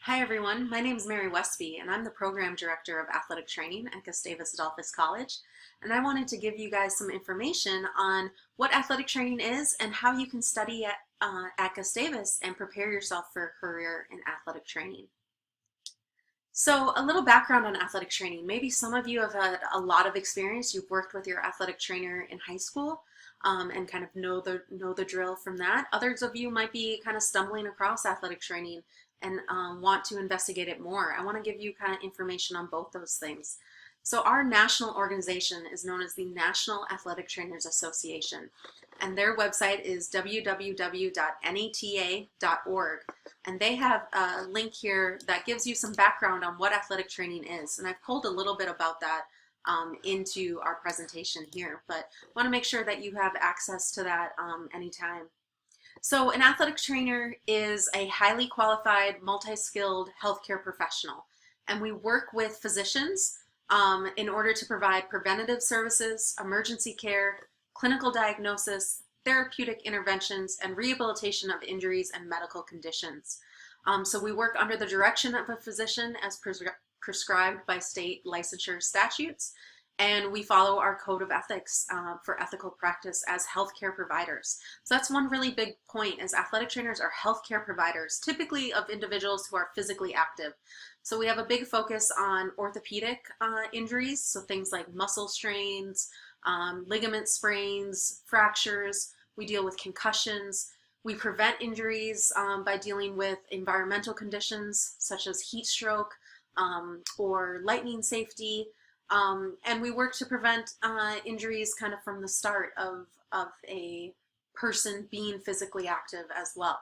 Hi everyone, my name is Mary Westby and I'm the Program Director of Athletic Training at Gustavus College, and I wanted to give you guys some information on what athletic training is and how you can study at Gustavus and prepare yourself for a career in athletic training. So a little background on athletic training. Maybe some of you have had a lot of experience. You've worked with your athletic trainer in high school and kind of know the drill from that. Others of you might be kind of stumbling across athletic training and want to investigate it more. I want to give you kind of information on both those things. So our national organization is known as the National Athletic Trainers Association, and their website is www.nata.org, and they have a link here that gives you some background on what athletic training is, and I've pulled a little bit about that into our presentation here, but I want to make sure that you have access to that anytime. So an athletic trainer is a highly qualified, multi-skilled healthcare professional, and we work with physicians in order to provide preventative services, emergency care, clinical diagnosis, therapeutic interventions, and rehabilitation of injuries and medical conditions. So we work under the direction of a physician as prescribed by state licensure statutes, and we follow our code of ethics for ethical practice as healthcare providers. So that's one really big point, is athletic trainers are healthcare providers, typically of individuals who are physically active. So we have a big focus on orthopedic injuries, so things like muscle strains, ligament sprains, fractures. We deal with concussions. We prevent injuries by dealing with environmental conditions such as heat stroke or lightning safety. And we work to prevent injuries kind of from the start of a person being physically active as well.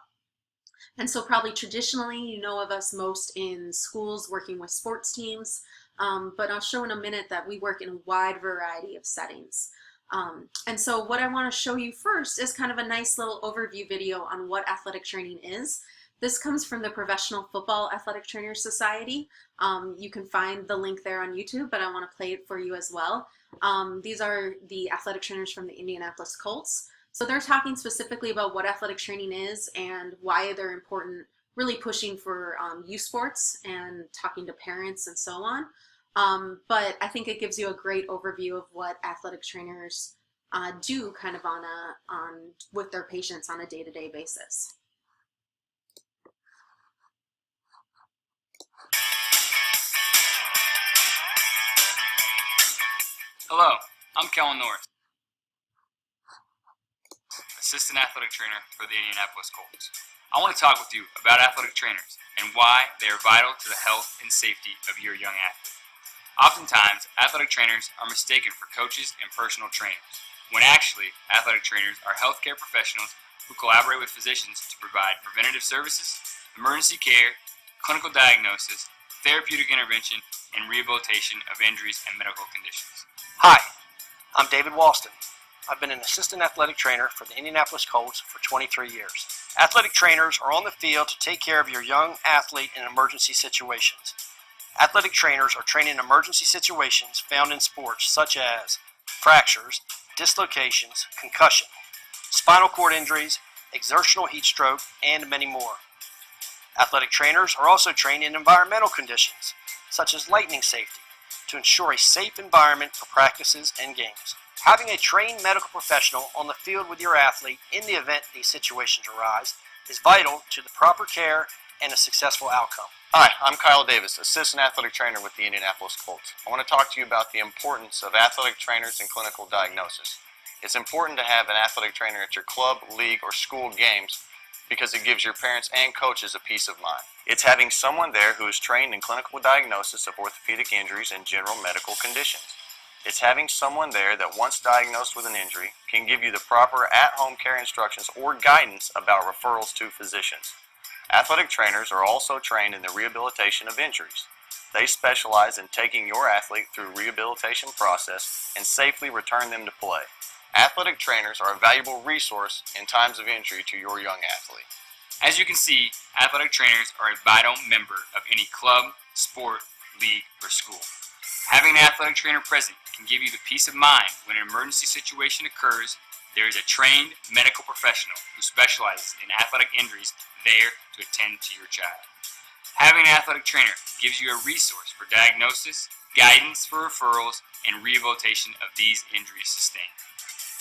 And so probably traditionally, you know of us most in schools working with sports teams, but I'll show in a minute that we work in a wide variety of settings. And so what I want to show you first is kind of a nice little overview video on what athletic training is. This comes from the Professional Football Athletic Trainers Society. You can find the link there on YouTube, but I want to play it for you as well. These are the athletic trainers from the Indianapolis Colts. So they're talking specifically about what athletic training is and why they're important, really pushing for youth sports and talking to parents and so on. But I think it gives you a great overview of what athletic trainers do kind of with their patients on a day-to-day basis. Hello, I'm Kellen North, Assistant Athletic Trainer for the Indianapolis Colts. I want to talk with you about athletic trainers and why they are vital to the health and safety of your young athlete. Oftentimes, athletic trainers are mistaken for coaches and personal trainers, when actually, athletic trainers are healthcare professionals who collaborate with physicians to provide preventative services, emergency care, clinical diagnosis, therapeutic intervention, and rehabilitation of injuries and medical conditions. Hi, I'm David Walston. I've been an assistant athletic trainer for the Indianapolis Colts for 23 years. Athletic trainers are on the field to take care of your young athlete in emergency situations. Athletic trainers are trained in emergency situations found in sports such as fractures, dislocations, concussion, spinal cord injuries, exertional heat stroke, and many more. Athletic trainers are also trained in environmental conditions such as lightning safety, to ensure a safe environment for practices and games. Having a trained medical professional on the field with your athlete in the event these situations arise is vital to the proper care and a successful outcome. Hi, I'm Kyle Davis, Assistant Athletic Trainer with the Indianapolis Colts. I want to talk to you about the importance of athletic trainers in clinical diagnosis. It's important to have an athletic trainer at your club, league, or school games because it gives your parents and coaches a peace of mind. It's having someone there who is trained in clinical diagnosis of orthopedic injuries and general medical conditions. It's having someone there that, once diagnosed with an injury, can give you the proper at-home care instructions or guidance about referrals to physicians. Athletic trainers are also trained in the rehabilitation of injuries. They specialize in taking your athlete through rehabilitation process and safely return them to play. Athletic trainers are a valuable resource in times of injury to your young athlete. As you can see, athletic trainers are a vital member of any club, sport, league, or school. Having an athletic trainer present can give you the peace of mind when an emergency situation occurs. There is a trained medical professional who specializes in athletic injuries there to attend to your child. Having an athletic trainer gives you a resource for diagnosis, guidance for referrals, and rehabilitation of these injuries sustained.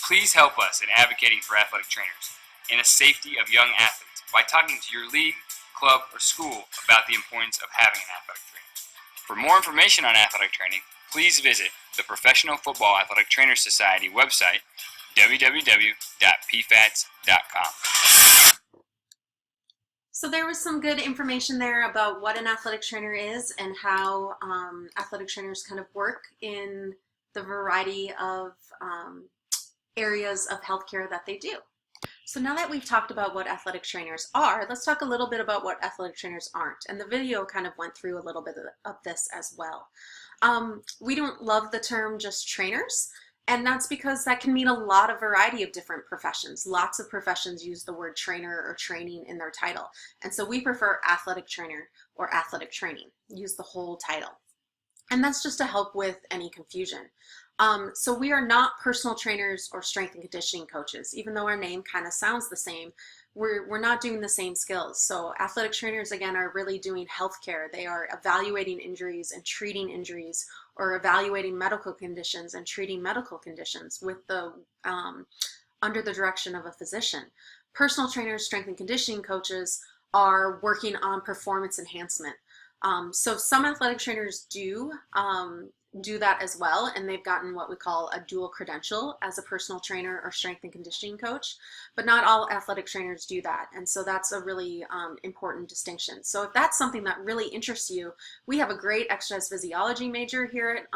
Please help us in advocating for athletic trainers and the safety of young athletes by talking to your league, club, or school about the importance of having an athletic trainer. For more information on athletic training, please visit the Professional Football Athletic Trainers Society website, www.pfats.com. So there was some good information there about what an athletic trainer is and how athletic trainers kind of work in the variety of areas of healthcare that they do. So now that we've talked about what athletic trainers are, let's talk a little bit about what athletic trainers aren't. And the video kind of went through a little bit of this as well. We don't love the term just trainers. And that's because that can mean a lot of variety of different professions. Lots of professions use the word trainer or training in their title. And so we prefer athletic trainer or athletic training. Use the whole title. And that's just to help with any confusion. So we are not personal trainers or strength and conditioning coaches. Even though our name kind of sounds the same, we're not doing the same skills. So athletic trainers, again, are really doing healthcare. They are evaluating injuries and treating injuries, or evaluating medical conditions and treating medical conditions with the under the direction of a physician. Personal trainers, strength and conditioning coaches are working on performance enhancement. So some athletic trainers do that as well, and they've gotten what we call a dual credential as a personal trainer or strength and conditioning coach, but not all athletic trainers do that, and so that's a really important distinction. So if that's something that really interests you, we have a great exercise physiology major here at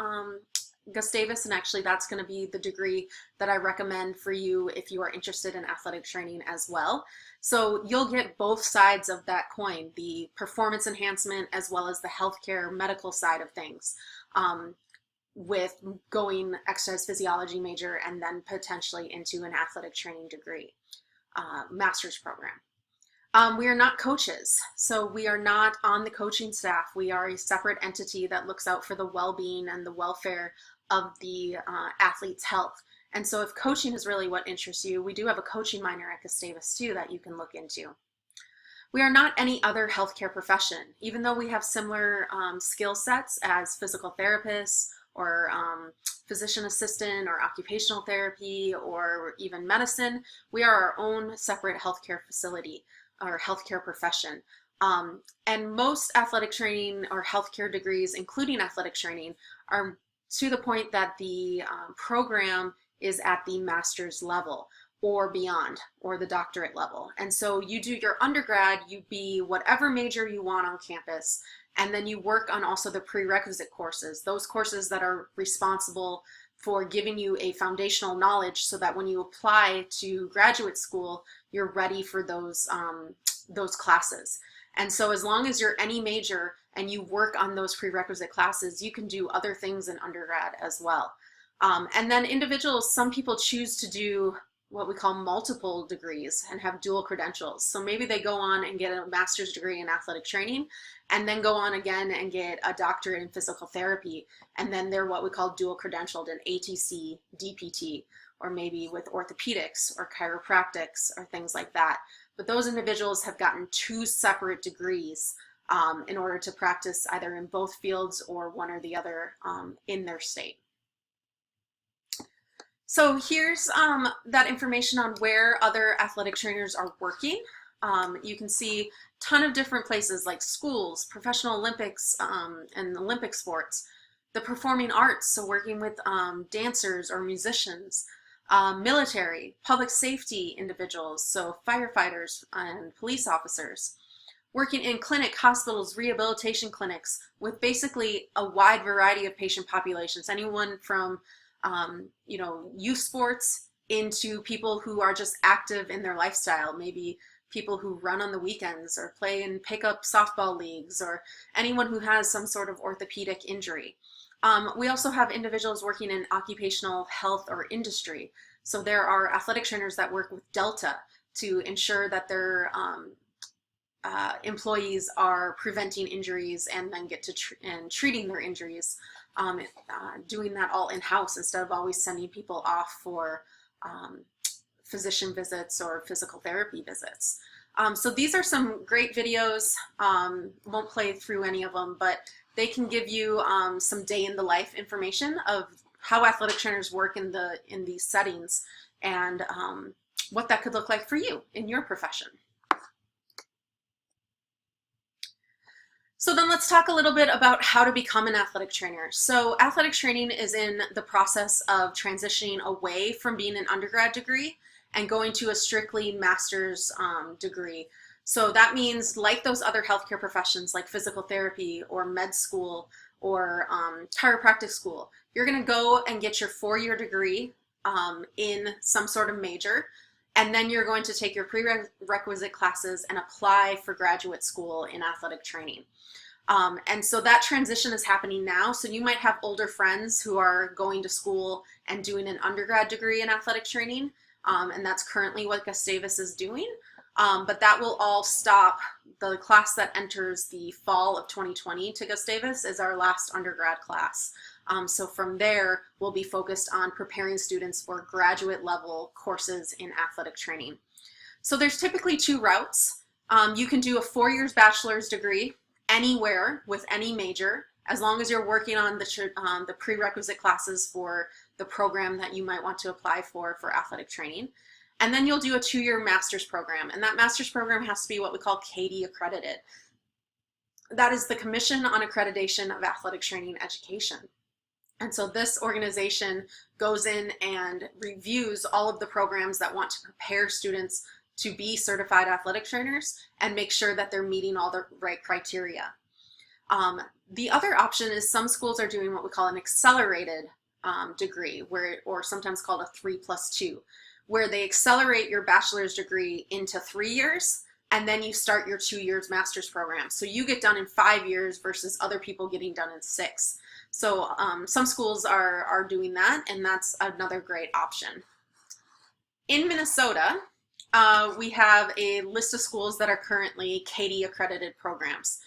Gustavus, and actually that's going to be the degree that I recommend for you if you are interested in athletic training as well. So you'll get both sides of that coin, the performance enhancement as well as the healthcare medical side of things, with going exercise physiology major and then potentially into an athletic training degree, master's program. We are not coaches, so we are not on the coaching staff. We are a separate entity that looks out for the well-being and the welfare of the athlete's health. And so if coaching is really what interests you, we do have a coaching minor at Gustavus too that you can look into. We are not any other healthcare profession, even though we have similar skill sets as physical therapists or physician assistant or occupational therapy or even medicine. We are our own separate healthcare facility or healthcare profession. And most athletic training or healthcare degrees, including athletic training, are to the point that the program is at the master's level or beyond, or the doctorate level. And so you do your undergrad, you be whatever major you want on campus, and then you work on also the prerequisite courses, those courses that are responsible for giving you a foundational knowledge so that when you apply to graduate school, you're ready for those classes. And so as long as you're any major and you work on those prerequisite classes, you can do other things in undergrad as well. And then individuals, some people choose to do what we call multiple degrees and have dual credentials. So maybe they go on and get a master's degree in athletic training and then go on again and get a doctorate in physical therapy. And then they're what we call dual credentialed in ATC, DPT, or maybe with orthopedics or chiropractics or things like that. But those individuals have gotten 2 separate degrees in order to practice either in both fields or one or the other in their state. So here's that information on where other athletic trainers are working. You can see a ton of different places like schools, professional Olympics and Olympic sports, the performing arts, so working with dancers or musicians, military, public safety individuals, so firefighters and police officers, working in clinic, hospitals, rehabilitation clinics with basically a wide variety of patient populations, anyone from youth sports into people who are just active in their lifestyle, maybe people who run on the weekends or play in pickup softball leagues, or anyone who has some sort of orthopedic injury. We also have individuals working in occupational health or industry. So there are athletic trainers that work with Delta to ensure that their employees are preventing injuries and then get to treating their injuries, doing that all in-house instead of always sending people off for physician visits or physical therapy visits. So these are some great videos. Won't play through any of them, but they can give you some day in the life information of how athletic trainers work in these settings, and what that could look like for you in your profession. So then let's talk a little bit about how to become an athletic trainer. So athletic training is in the process of transitioning away from being an undergrad degree and going to a strictly master's degree. So that means, like those other healthcare professions like physical therapy or med school or chiropractic school, you're going to go and get your 4-year degree in some sort of major, and then you're going to take your prerequisite classes and apply for graduate school in athletic training. And so that transition is happening now. So you might have older friends who are going to school and doing an undergrad degree in athletic training, and that's currently what Gustavus is doing. But that will all stop. The class that enters the fall of 2020 to Gustavus is our last undergrad class. So from there, we'll be focused on preparing students for graduate level courses in athletic training. So there's typically 2 routes. You can do a 4 years bachelor's degree anywhere with any major, as long as you're working on the prerequisite classes for the program that you might want to apply for athletic training. And then you'll do a 2-year master's program, and that master's program has to be what we call CATE accredited. That is the Commission on Accreditation of Athletic Training Education. And so this organization goes in and reviews all of the programs that want to prepare students to be certified athletic trainers and make sure that they're meeting all the right criteria. The other option is some schools are doing what we call an accelerated degree, or sometimes called a 3+2, where they accelerate your bachelor's degree into 3 years, and then you start your 2 years master's program. So you get done in 5 years versus other people getting done in 6. So some schools are doing that, and that's another great option. In Minnesota, we have a list of schools that are currently CATE accredited programs.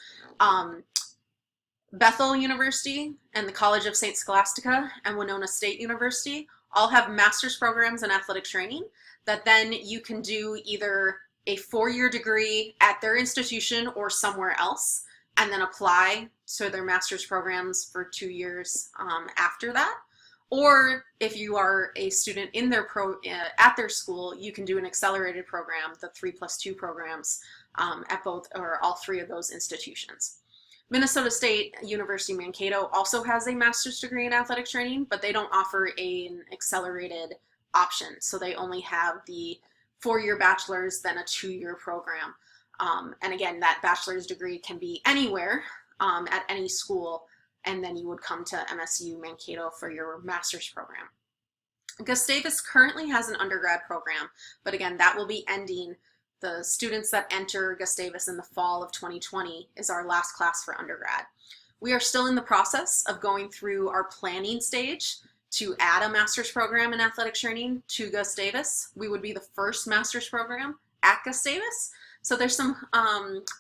Bethel University and the College of St. Scholastica and Winona State University all have master's programs in athletic training that then you can do either a 4-year degree at their institution or somewhere else, and then apply to their master's programs for 2 years after that. Or if you are a student in their at their school, you can do an accelerated program, the 3+2 programs, at both or all 3 of those institutions. Minnesota State University Mankato also has a master's degree in athletic training, but they don't offer an accelerated option. So they only have the 4-year bachelor's, then a 2-year program. And again, that bachelor's degree can be anywhere at any school, and then you would come to MSU Mankato for your master's program. Gustavus currently has an undergrad program, but again, that will be ending. The students that enter Gustavus in the fall of 2020 is our last class for undergrad. We are still in the process of going through our planning stage to add a master's program in athletic training to Gustavus. We would be the first master's program at Gustavus. So there's some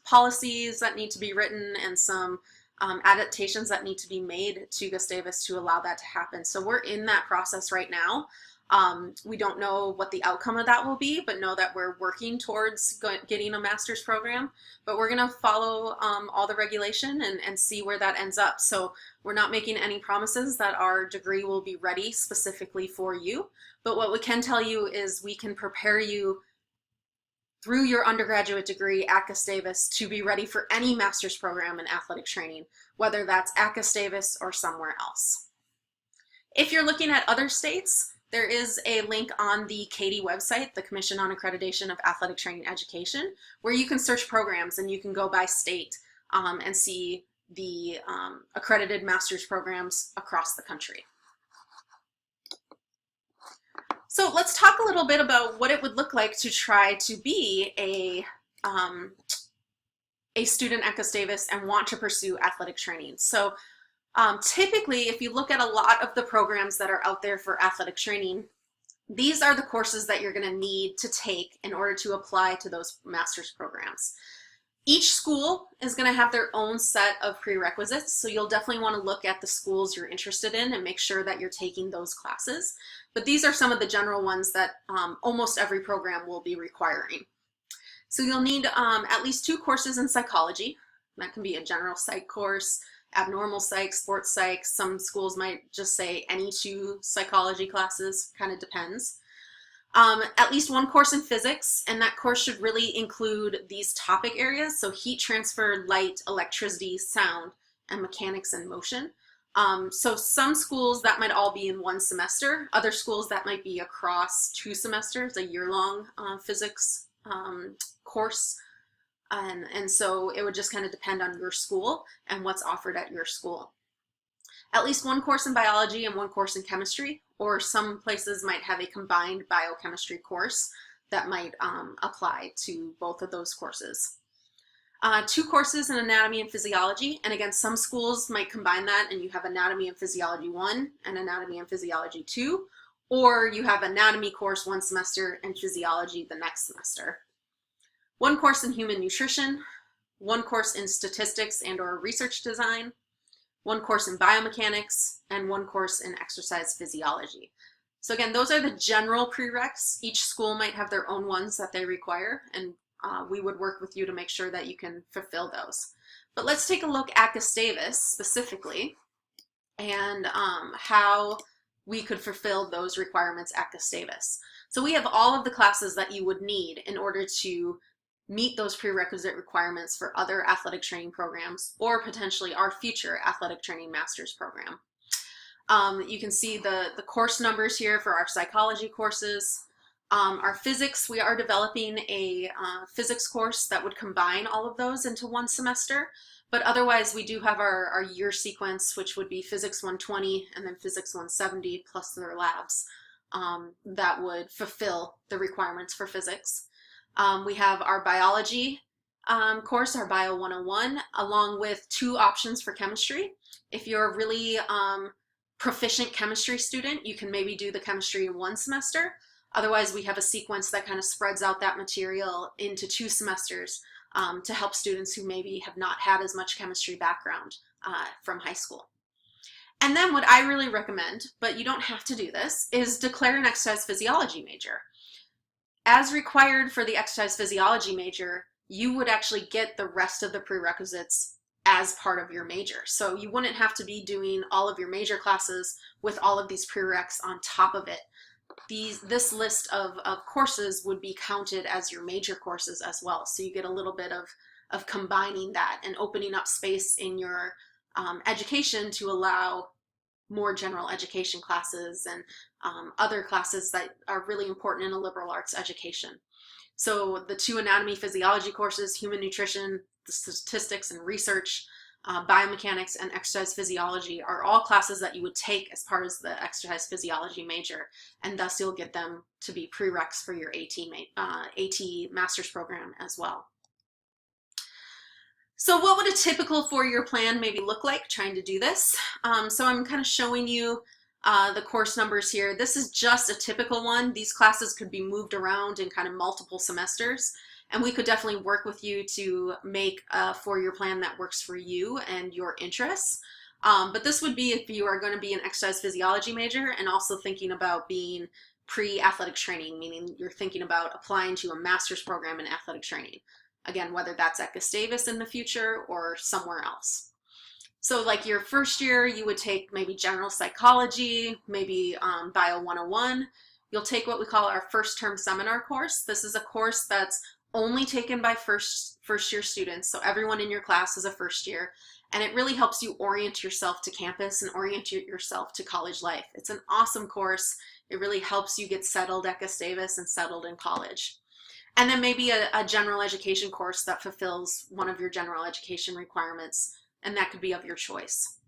policies that need to be written and some adaptations that need to be made to Gustavus to allow that to happen. So we're in that process right now. We don't know what the outcome of that will be, but know that we're working towards getting a master's program. But we're going to follow all the regulation and see where that ends up. So we're not making any promises that our degree will be ready specifically for you. But what we can tell you is we can prepare you through your undergraduate degree at Gustavus to be ready for any master's program in athletic training, whether that's at Gustavus or somewhere else. If you're looking at other states, there is a link on the CATE website, the Commission on Accreditation of Athletic Training Education, where you can search programs and you can go by state and see the accredited master's programs across the country. So let's talk a little bit about what it would look like to try to be a student at Gustavus and want to pursue athletic training. So typically, if you look at a lot of the programs that are out there for athletic training, these are the courses that you're going to need to take in order to apply to those master's programs. Each school is going to have their own set of prerequisites, so you'll definitely want to look at the schools you're interested in and make sure that you're taking those classes. But these are some of the general ones that almost every program will be requiring. So you'll need at least 2 courses in psychology. That can be a general psych course, abnormal psych, sports psych. Some schools might just say any 2 psychology classes, kind of depends. At least 1 course in physics, and that course should really include these topic areas, so heat transfer, light, electricity, sound, and mechanics and motion. So some schools that might all be in 1 semester, other schools that might be across 2 semesters, a year-long physics course. And so it would just kind of depend on your school and what's offered at your school. At least 1 course in biology and 1 course in chemistry, or some places might have a combined biochemistry course that might apply to both of those courses. 2 courses in anatomy and physiology, and again, some schools might combine that and you have anatomy and physiology 1 and anatomy and physiology 2, or you have anatomy course 1 semester and physiology the next semester. 1 course in human nutrition, 1 course in statistics and or research design, 1 course in biomechanics, and 1 course in exercise physiology. So again, those are the general prereqs. Each school might have their own ones that they require, and we would work with you to make sure that you can fulfill those. But let's take a look at Gustavus specifically and how we could fulfill those requirements at Gustavus. So we have all of the classes that you would need in order to meet those prerequisite requirements for other athletic training programs or potentially our future athletic training master's program. You can see the course numbers here for our psychology courses. Our physics, we are developing a physics course that would combine all of those into 1 semester, but otherwise we do have our year sequence, which would be physics 120 and then physics 170 plus their labs that would fulfill the requirements for physics. We have our biology course, our Bio 101, along with 2 options for chemistry. If you're a really proficient chemistry student, you can maybe do the chemistry in 1 semester. Otherwise, we have a sequence that kind of spreads out that material into 2 semesters to help students who maybe have not had as much chemistry background from high school. And then what I really recommend, but you don't have to do this, is declare an exercise physiology major. As required for the exercise physiology major, you would actually get the rest of the prerequisites as part of your major. So you wouldn't have to be doing all of your major classes with all of these prereqs on top of it. This list of courses would be counted as your major courses as well. So you get a little bit of combining that and opening up space in your education to allow more general education classes and other classes that are really important in a liberal arts education. So the 2 anatomy physiology courses, human nutrition, the statistics and research, biomechanics, and exercise physiology are all classes that you would take as part of the exercise physiology major, and thus you'll get them to be prereqs for your AT master's program as well. So what would a typical 4-year plan maybe look like trying to do this? So I'm kind of showing you the course numbers here. This is just a typical one. These classes could be moved around in kind of multiple semesters, and we could definitely work with you to make a 4-year plan that works for you and your interests. But this would be if you are going to be an exercise physiology major and also thinking about being pre-athletic training, meaning you're thinking about applying to a master's program in athletic training. Again, whether that's at Gustavus in the future or somewhere else. So like your first year, you would take maybe general psychology, maybe Bio 101. You'll take what we call our first term seminar course. This is a course that's only taken by first year students. So everyone in your class is a first year. And it really helps you orient yourself to campus and orient yourself to college life. It's an awesome course. It really helps you get settled at Gustavus and settled in college. And then maybe a general education course that fulfills one of your general education requirements, and that could be of your choice.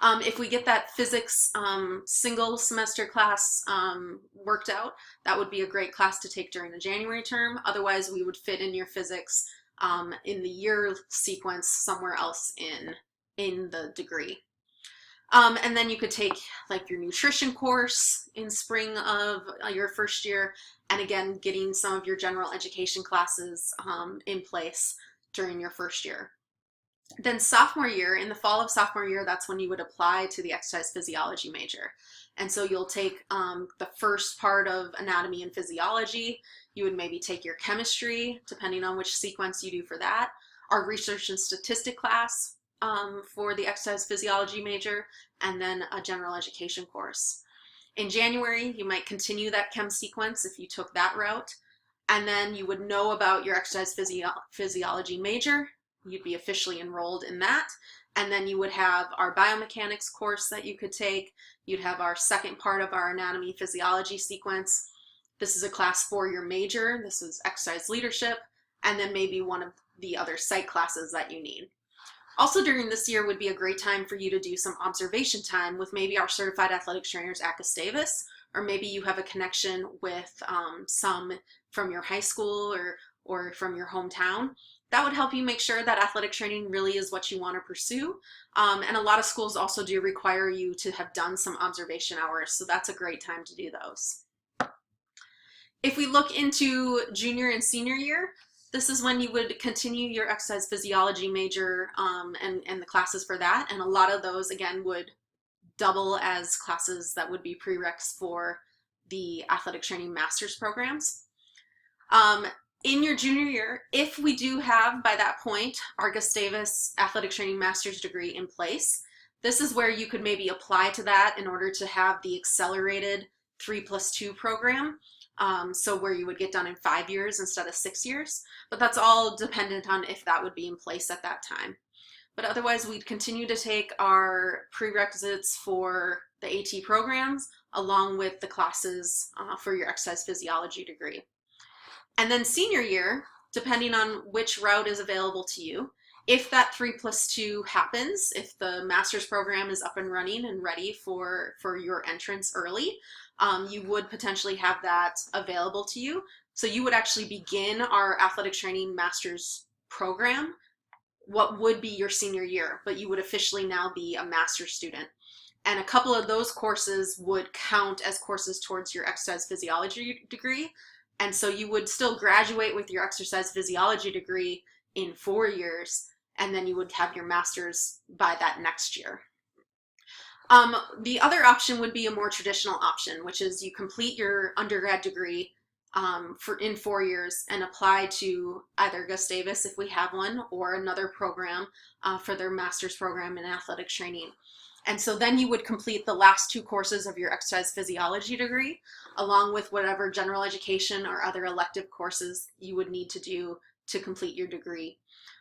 If we get that physics single semester class worked out, that would be a great class to take during the January term. Otherwise, we would fit in your physics in the year sequence somewhere else in the degree. And then you could take like your nutrition course in spring of your first year, and again, getting some of your general education classes in place during your first year. Then sophomore year, in the fall of sophomore year, that's when you would apply to the exercise physiology major. And so you'll take the first part of anatomy and physiology. You would maybe take your chemistry, depending on which sequence you do for that, our research and statistic class for the exercise physiology major, and then a general education course. In January, you might continue that chem sequence if you took that route, and then you would know about your exercise physiology major. You'd be officially enrolled in that, and then you would have our biomechanics course that you could take. You'd have our second part of our anatomy physiology sequence. This is a class for your major. This is exercise leadership, and then maybe one of the other psych classes that you need. Also during this year would be a great time for you to do some observation time with maybe our certified athletic trainers at Gustavus, or maybe you have a connection with some from your high school or from your hometown. That would help you make sure that athletic training really is what you want to pursue. And a lot of schools also do require you to have done some observation hours, so that's a great time to do those. If we look into junior and senior year, this is when you would continue your exercise physiology major and the classes for that. And a lot of those, again, would double as classes that would be prereqs for the athletic training master's programs. In your junior year, if we do have, by that point, our Gustavus athletic training master's degree in place, this is where you could maybe apply to that in order to have the accelerated 3+2 program. So where you would get done in 5 years instead of 6 years, but that's all dependent on if that would be in place at that time. But otherwise, we'd continue to take our prerequisites for the AT programs along with the classes for your exercise physiology degree. And then senior year, depending on which route is available to you, if that 3+2 happens, if the master's program is up and running and ready for your entrance early, you would potentially have that available to you. So you would actually begin our athletic training master's program, what would be your senior year, but you would officially now be a master's student. And a couple of those courses would count as courses towards your exercise physiology degree. And so you would still graduate with your exercise physiology degree in 4 years, and then you would have your master's by that next year. The other option would be a more traditional option, which is you complete your undergrad degree in 4 years and apply to either Gustavus if we have one, or another program for their master's program in athletic training. And so then you would complete the last 2 courses of your exercise physiology degree, along with whatever general education or other elective courses you would need to do to complete your degree.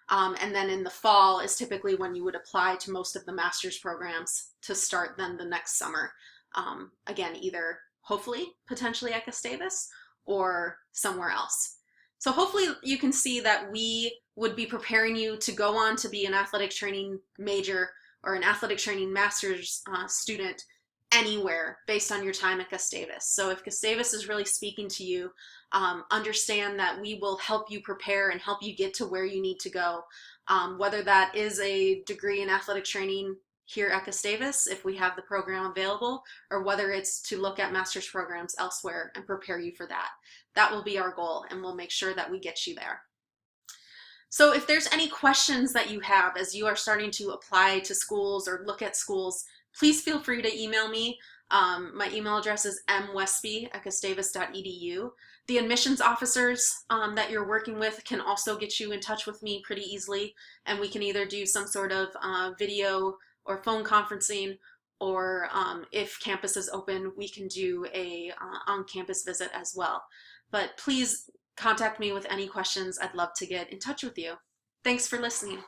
And then in the fall is typically when you would apply to most of the master's programs to start then the next summer. Again, either hopefully potentially at Gustavus or somewhere else. So hopefully you can see that we would be preparing you to go on to be an athletic training major or an athletic training master's student anywhere based on your time at Gustavus. So if Gustavus is really speaking to you, understand that we will help you prepare and help you get to where you need to go. Whether that is a degree in athletic training here at Gustavus, if we have the program available, or whether it's to look at master's programs elsewhere and prepare you for that. That will be our goal, and we'll make sure that we get you there. So if there's any questions that you have as you are starting to apply to schools or look at schools, please feel free to email me. My email address is mwespy@gustavus.edu. The admissions officers that you're working with can also get you in touch with me pretty easily, and we can either do some sort of video or phone conferencing, or if campus is open, we can do a on-campus visit as well. But please contact me with any questions. I'd love to get in touch with you. Thanks for listening.